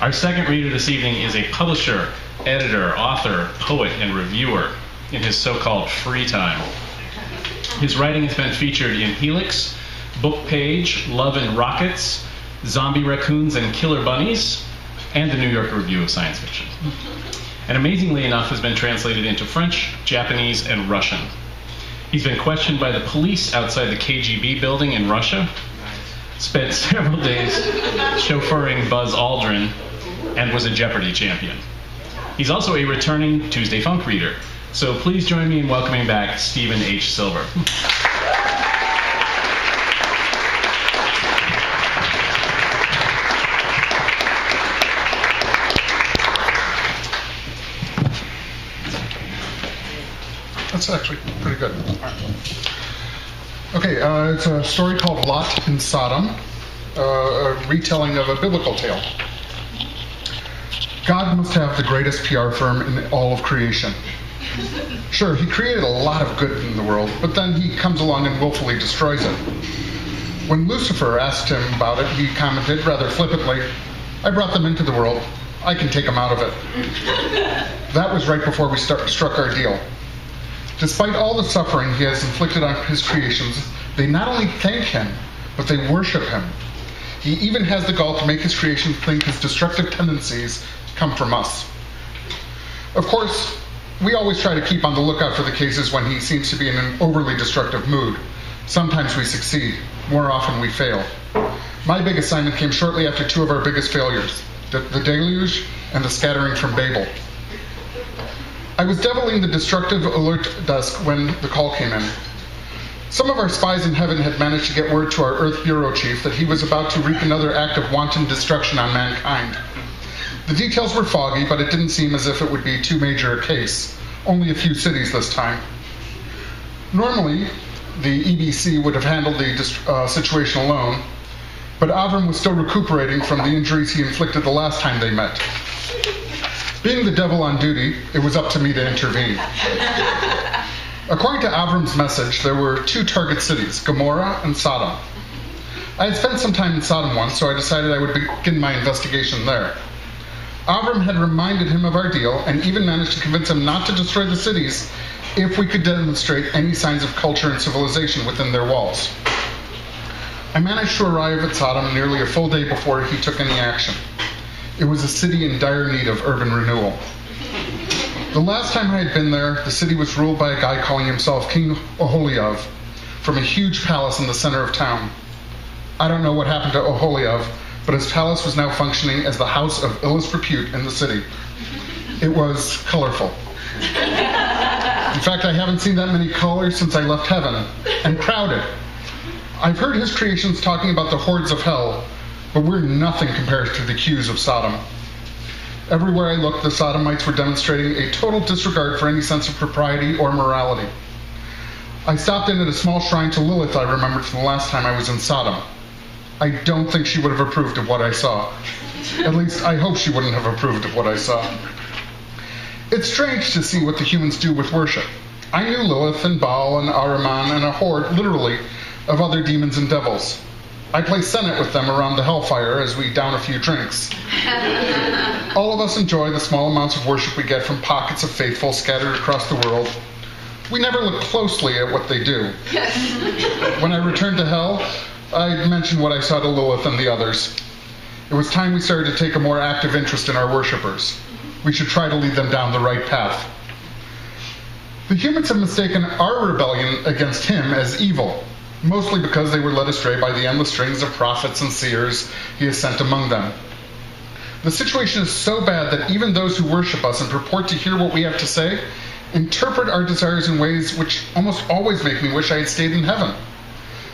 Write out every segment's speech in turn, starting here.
Our second reader this evening is a publisher, editor, author, poet, and reviewer in his so-called free time. His writing has been featured in Helix, Book Page, Love and Rockets, Zombie Raccoons and Killer Bunnies, and the New York Review of Science Fiction. And amazingly enough, has been translated into French, Japanese, and Russian. He's been questioned by the police outside the KGB building in Russia, spent several days chauffeuring Buzz Aldrin, and was a Jeopardy champion. He's also a returning Tuesday Funk reader. So please join me in welcoming back Stephen H. Silver. That's actually pretty good. Okay, it's a story called Lot in Sodom, a retelling of a biblical tale. God must have the greatest PR firm in all of creation. Sure, he created a lot of good in the world, but then he comes along and willfully destroys it. When Lucifer asked him about it, he commented rather flippantly, "I brought them into the world. I can take them out of it." That was right before we struck our deal. Despite all the suffering he has inflicted on his creations, they not only thank him, but they worship him. He even has the gall to make his creations think his destructive tendencies come from us. Of course, we always try to keep on the lookout for the cases when he seems to be in an overly destructive mood. Sometimes we succeed, more often we fail. My big assignment came shortly after two of our biggest failures, the deluge and the scattering from Babel. I was deviling the destructive alert desk when the call came in. Some of our spies in heaven had managed to get word to our Earth bureau chief that he was about to wreak another act of wanton destruction on mankind. The details were foggy, but it didn't seem as if it would be too major a case. Only a few cities this time. Normally, the EBC would have handled the situation alone, but Avram was still recuperating from the injuries he inflicted the last time they met. Being the devil on duty, it was up to me to intervene. According to Avram's message, there were two target cities, Gomorrah and Sodom. I had spent some time in Sodom once, so I decided I would begin my investigation there. Avram had reminded him of our deal and even managed to convince him not to destroy the cities if we could demonstrate any signs of culture and civilization within their walls. I managed to arrive at Sodom nearly a full day before he took any action. It was a city in dire need of urban renewal. The last time I had been there, the city was ruled by a guy calling himself King Oholiab from a huge palace in the center of town. I don't know what happened to Oholiab, but his palace was now functioning as the house of illest repute in the city. It was colorful. In fact, I haven't seen that many colors since I left heaven, and crowded. I've heard his creations talking about the hordes of hell, but we're nothing compared to the queues of Sodom. Everywhere I looked, the Sodomites were demonstrating a total disregard for any sense of propriety or morality. I stopped in at a small shrine to Lilith I remembered from the last time I was in Sodom. I don't think she would have approved of what I saw. At least, I hope she wouldn't have approved of what I saw. It's strange to see what the humans do with worship. I knew Lilith and Baal and Ahriman and a horde, literally, of other demons and devils. I play Senate with them around the hellfire as we down a few drinks. All of us enjoy the small amounts of worship we get from pockets of faithful scattered across the world. We never look closely at what they do. When I returned to hell, I mentioned what I saw to Lilith and the others. It was time we started to take a more active interest in our worshipers. We should try to lead them down the right path. The humans have mistaken our rebellion against him as evil, mostly because they were led astray by the endless strings of prophets and seers he has sent among them. The situation is so bad that even those who worship us and purport to hear what we have to say interpret our desires in ways which almost always make me wish I had stayed in heaven.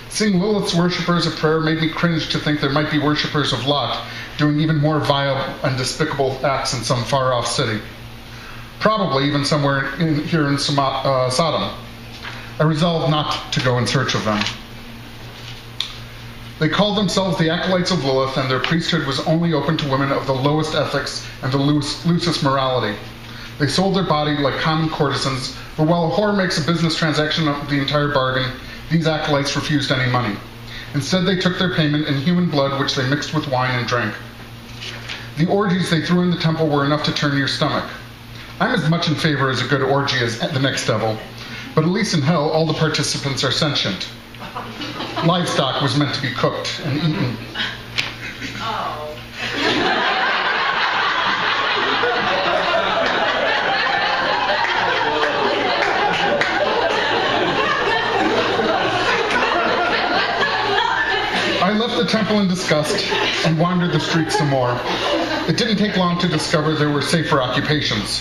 Seeing Lilith's worshippers of prayer made me cringe to think there might be worshippers of Lot doing even more vile and despicable acts in some far-off city. Probably even somewhere here in Sodom. I resolved not to go in search of them. They called themselves the acolytes of Lilith, and their priesthood was only open to women of the lowest ethics and the loosest morality. They sold their body like common courtesans, but while a whore makes a business transaction of the entire bargain, these acolytes refused any money. Instead, they took their payment in human blood, which they mixed with wine and drank. The orgies they threw in the temple were enough to turn your stomach. I'm as much in favor as a good orgy as the next devil, but at least in hell, all the participants are sentient. Livestock was meant to be cooked and eaten. I left the temple in disgust and wandered the streets some more. It didn't take long to discover there were safer occupations.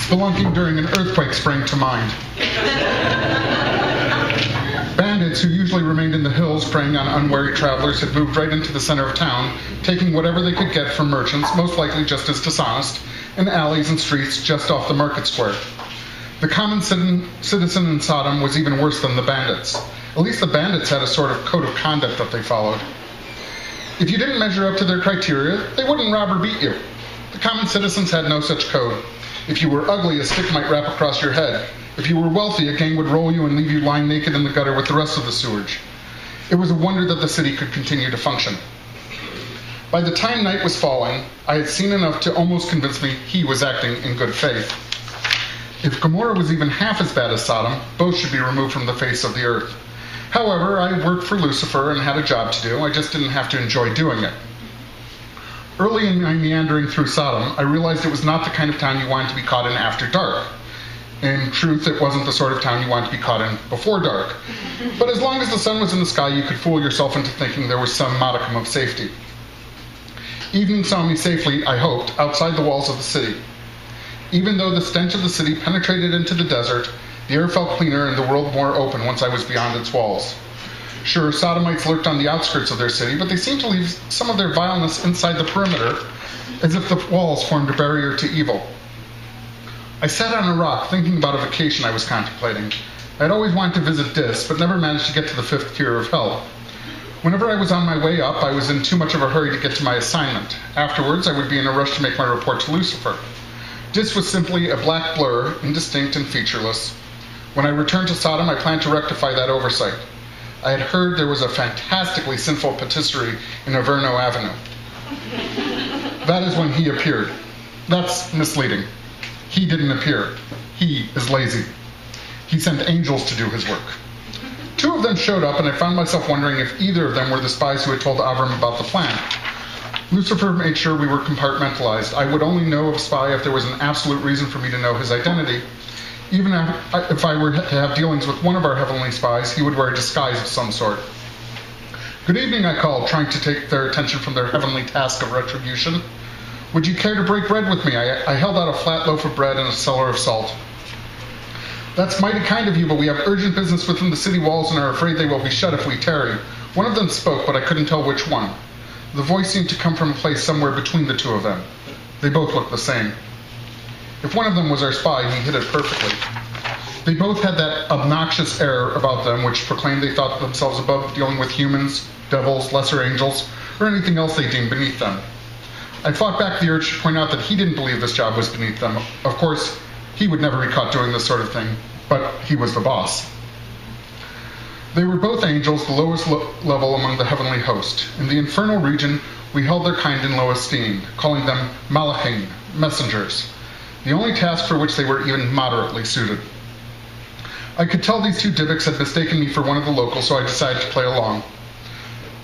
Spelunking during an earthquake sprang to mind. Bandits who usually remained in the hills preying on unwary travelers had moved right into the center of town, taking whatever they could get from merchants, most likely just as dishonest, in alleys and streets just off the market square. The common citizen in Sodom was even worse than the bandits. At least the bandits had a sort of code of conduct that they followed. If you didn't measure up to their criteria, they wouldn't rob or beat you. The common citizens had no such code. If you were ugly, a stick might wrap across your head. If you were wealthy, a gang would roll you and leave you lying naked in the gutter with the rest of the sewage. It was a wonder that the city could continue to function. By the time night was falling, I had seen enough to almost convince me he was acting in good faith. If Gomorrah was even half as bad as Sodom, both should be removed from the face of the earth. However, I worked for Lucifer and had a job to do. I just didn't have to enjoy doing it. Early in my meandering through Sodom, I realized it was not the kind of town you wanted to be caught in after dark. In truth, it wasn't the sort of town you wanted to be caught in before dark. But as long as the sun was in the sky, you could fool yourself into thinking there was some modicum of safety. Evening saw me safely, I hoped, outside the walls of the city. Even though the stench of the city penetrated into the desert, the air felt cleaner and the world more open once I was beyond its walls. Sure, Sodomites lurked on the outskirts of their city, but they seemed to leave some of their vileness inside the perimeter, as if the walls formed a barrier to evil. I sat on a rock thinking about a vacation I was contemplating. I had always wanted to visit Dis, but never managed to get to the 5th tier of hell. Whenever I was on my way up, I was in too much of a hurry to get to my assignment. Afterwards, I would be in a rush to make my report to Lucifer. Dis was simply a black blur, indistinct and featureless. When I returned to Sodom, I planned to rectify that oversight. I had heard there was a fantastically sinful patisserie in Averno Avenue. That is when he appeared. That's misleading. He didn't appear. He is lazy. He sent angels to do his work. 2 of them showed up, and I found myself wondering if either of them were the spies who had told Avram about the plan. Lucifer made sure we were compartmentalized. I would only know of a spy if there was an absolute reason for me to know his identity. Even if I were to have dealings with one of our heavenly spies, he would wear a disguise of some sort. Good evening, I called, trying to take their attention from their heavenly task of retribution. Would you care to break bread with me? I held out a flat loaf of bread and a cellar of salt. That's mighty kind of you, but we have urgent business within the city walls and are afraid they will be shut if we tarry. One of them spoke, but I couldn't tell which one. The voice seemed to come from a place somewhere between the 2 of them. They both looked the same. If one of them was our spy, he hit it perfectly. They both had that obnoxious air about them which proclaimed they thought themselves above dealing with humans, devils, lesser angels, or anything else they deemed beneath them. I fought back the urge to point out that he didn't believe this job was beneath them. Of course, he would never be caught doing this sort of thing, but he was the boss. They were both angels, the lowest level among the heavenly host. In the infernal region, we held their kind in low esteem, calling them malachim, messengers, the only task for which they were even moderately suited. I could tell these 2 divviks had mistaken me for one of the locals, so I decided to play along.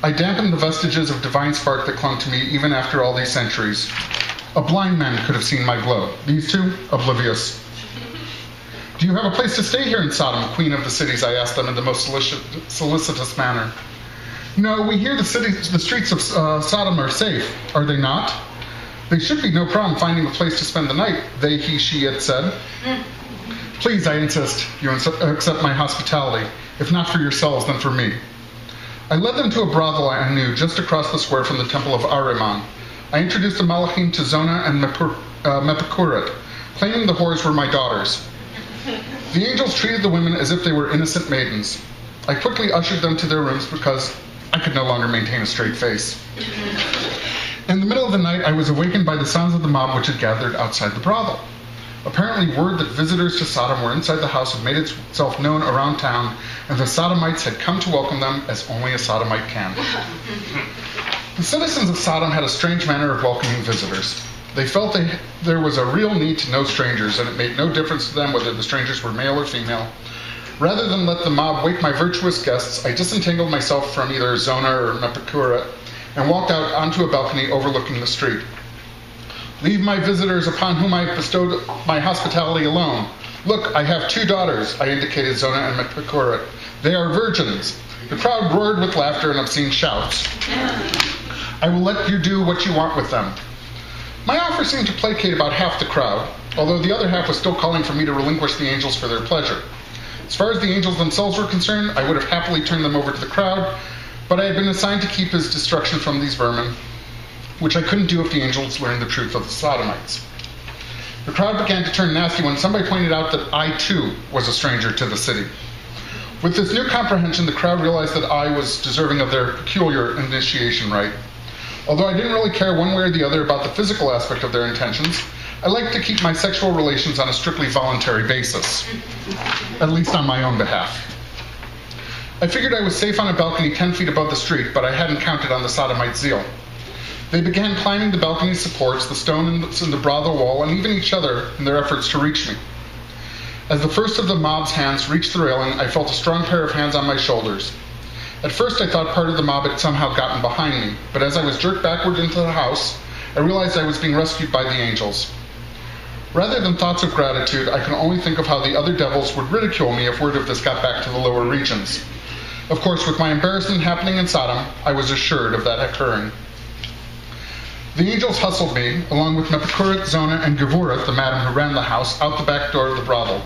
I dampened the vestiges of divine spark that clung to me even after all these centuries. A blind man could have seen my glow. These 2, oblivious. Do you have a place to stay here in Sodom, queen of the cities? I asked them in the most solicitous manner. No, we hear the streets of Sodom are safe. Are they not? They should be no problem finding a place to spend the night, they, he, she had said. Please, I insist, you accept my hospitality. If not for yourselves, then for me. I led them to a brothel I knew just across the square from the temple of Ahriman. I introduced the Malachim to Zona and Mepicuret, claiming the whores were my daughters. The angels treated the women as if they were innocent maidens. I quickly ushered them to their rooms because I could no longer maintain a straight face. In the middle of the night, I was awakened by the sounds of the mob which had gathered outside the brothel. Apparently, word that visitors to Sodom were inside the house had made itself known around town, and the Sodomites had come to welcome them as only a Sodomite can. The citizens of Sodom had a strange manner of welcoming visitors. They felt there was a real need to know strangers, and it made no difference to them whether the strangers were male or female. Rather than let the mob wake my virtuous guests, I disentangled myself from either Zona or Mepicuret and walked out onto a balcony overlooking the street. Leave my visitors upon whom I bestowed my hospitality alone. Look, I have 2 daughters, I indicated Zona and Mepicuret. They are virgins. The crowd roared with laughter and obscene shouts. I will let you do what you want with them. My offer seemed to placate about half the crowd, although the other half was still calling for me to relinquish the angels for their pleasure. As far as the angels themselves were concerned, I would have happily turned them over to the crowd, but I had been assigned to keep his destruction from these vermin, which I couldn't do if the angels learned the truth of the Sodomites. The crowd began to turn nasty when somebody pointed out that I, too, was a stranger to the city. With this new comprehension, the crowd realized that I was deserving of their peculiar initiation rite. Although I didn't really care one way or the other about the physical aspect of their intentions, I liked to keep my sexual relations on a strictly voluntary basis, at least on my own behalf. I figured I was safe on a balcony 10 feet above the street, but I hadn't counted on the Sodomite zeal. They began climbing the balcony's supports, the stone in the brothel wall, and even each other in their efforts to reach me. As the first of the mob's hands reached the railing, I felt a strong pair of hands on my shoulders. At first, I thought part of the mob had somehow gotten behind me, but as I was jerked backward into the house, I realized I was being rescued by the angels. Rather than thoughts of gratitude, I could only think of how the other devils would ridicule me if word of this got back to the lower regions. Of course, with my embarrassment happening in Sodom, I was assured of that occurring. The angels hustled me, along with Mepicuret, Zona, and Gevuret, the madam who ran the house, out the back door of the brothel.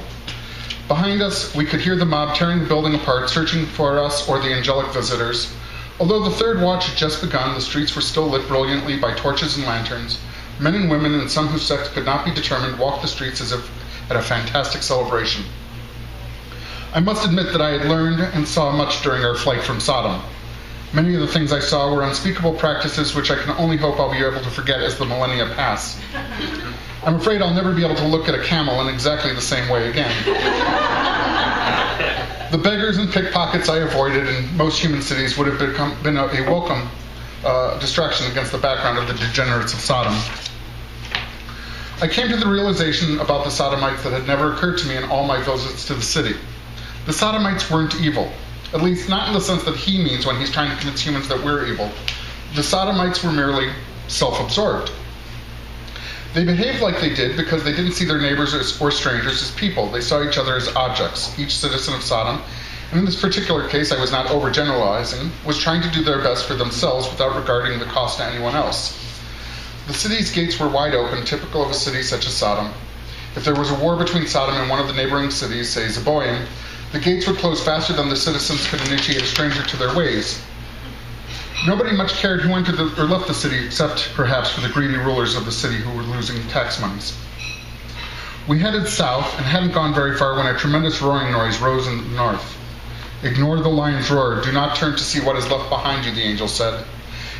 Behind us, we could hear the mob tearing the building apart, searching for us or the angelic visitors. Although the third watch had just begun, the streets were still lit brilliantly by torches and lanterns. Men and women, and some whose sex could not be determined, walked the streets as if at a fantastic celebration. I must admit that I had learned and saw much during our flight from Sodom. Many of the things I saw were unspeakable practices which I can only hope I'll be able to forget as the millennia pass. I'm afraid I'll never be able to look at a camel in exactly the same way again. The beggars and pickpockets I avoided in most human cities would have been a welcome distraction against the background of the degenerates of Sodom. I came to the realization about the Sodomites that had never occurred to me in all my visits to the city. The Sodomites weren't evil. At least not in the sense that he means when he's trying to convince humans that we're evil. The Sodomites were merely self-absorbed. They behaved like they did because they didn't see their neighbors or strangers as people. They saw each other as objects. Each citizen of Sodom, and in this particular case I was not overgeneralizing, was trying to do their best for themselves without regarding the cost to anyone else. The city's gates were wide open, typical of a city such as Sodom. If there was a war between Sodom and one of the neighboring cities, say Zeboim, the gates would close faster than the citizens could initiate a stranger to their ways. Nobody much cared who entered or left the city, except perhaps for the greedy rulers of the city who were losing tax monies. We headed south and hadn't gone very far when a tremendous roaring noise rose in the north. Ignore the lion's roar. Do not turn to see what is left behind you, the angel said.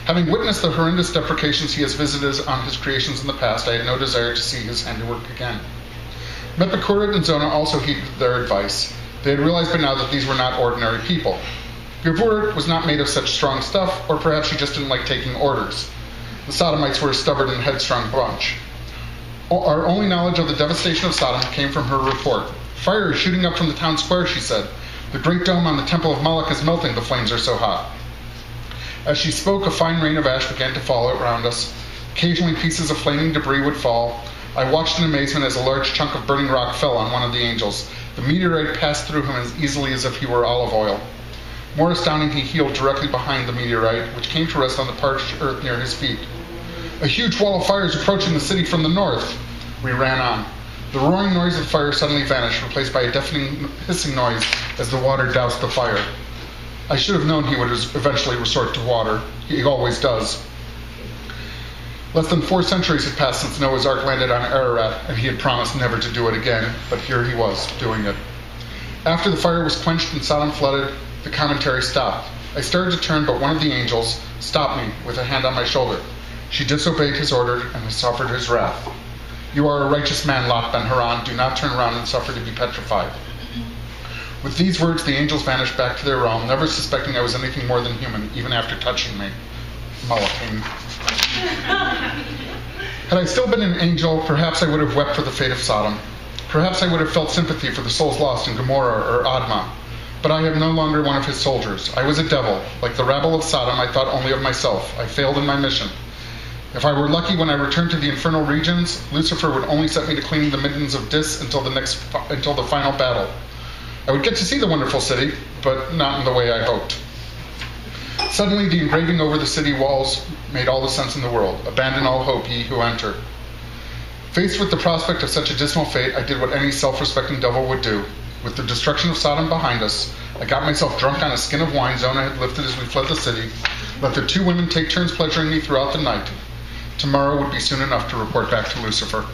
Having witnessed the horrendous deprecations he has visited on his creations in the past, I had no desire to see his handiwork again. Mepicuret and Zona also heeded their advice. They had realized by now that these were not ordinary people. Gevuret was not made of such strong stuff, or perhaps she just didn't like taking orders. The Sodomites were a stubborn and headstrong bunch. Our only knowledge of the devastation of Sodom came from her report. Fire is shooting up from the town square, she said. The great dome on the temple of Moloch is melting, the flames are so hot. As she spoke, a fine rain of ash began to fall around us. Occasionally pieces of flaming debris would fall. I watched in amazement as a large chunk of burning rock fell on one of the angels. The meteorite passed through him as easily as if he were olive oil. More astounding, he heeled directly behind the meteorite, which came to rest on the parched earth near his feet. A huge wall of fire is approaching the city from the north. We ran on. The roaring noise of fire suddenly vanished, replaced by a deafening hissing noise as the water doused the fire. I should have known he would eventually resort to water. He always does. Less than 4 centuries had passed since Noah's Ark landed on Ararat, and he had promised never to do it again, but here he was, doing it. After the fire was quenched and Sodom flooded, the commentary stopped. I started to turn, but one of the angels stopped me with a hand on my shoulder. She disobeyed his order and suffered his wrath. You are a righteous man, Lot Ben-Haran. Do not turn around and suffer to be petrified. With these words, the angels vanished back to their realm, never suspecting I was anything more than human, even after touching me. Malachim. Had I still been an angel, perhaps I would have wept for the fate of Sodom. Perhaps I would have felt sympathy for the souls lost in Gomorrah or Admah. But I am no longer one of his soldiers. I was a devil. Like the rabble of Sodom, I thought only of myself. I failed in my mission. If I were lucky when I returned to the infernal regions, Lucifer would only set me to cleaning the middens of Dis until the final battle. I would get to see the wonderful city, but not in the way I hoped. Suddenly, the engraving over the city walls made all the sense in the world. Abandon all hope, ye who enter. Faced with the prospect of such a dismal fate, I did what any self-respecting devil would do. With the destruction of Sodom behind us, I got myself drunk on a skin of wine Zona had lifted as we fled the city, let the two women take turns pleasuring me throughout the night. Tomorrow would be soon enough to report back to Lucifer.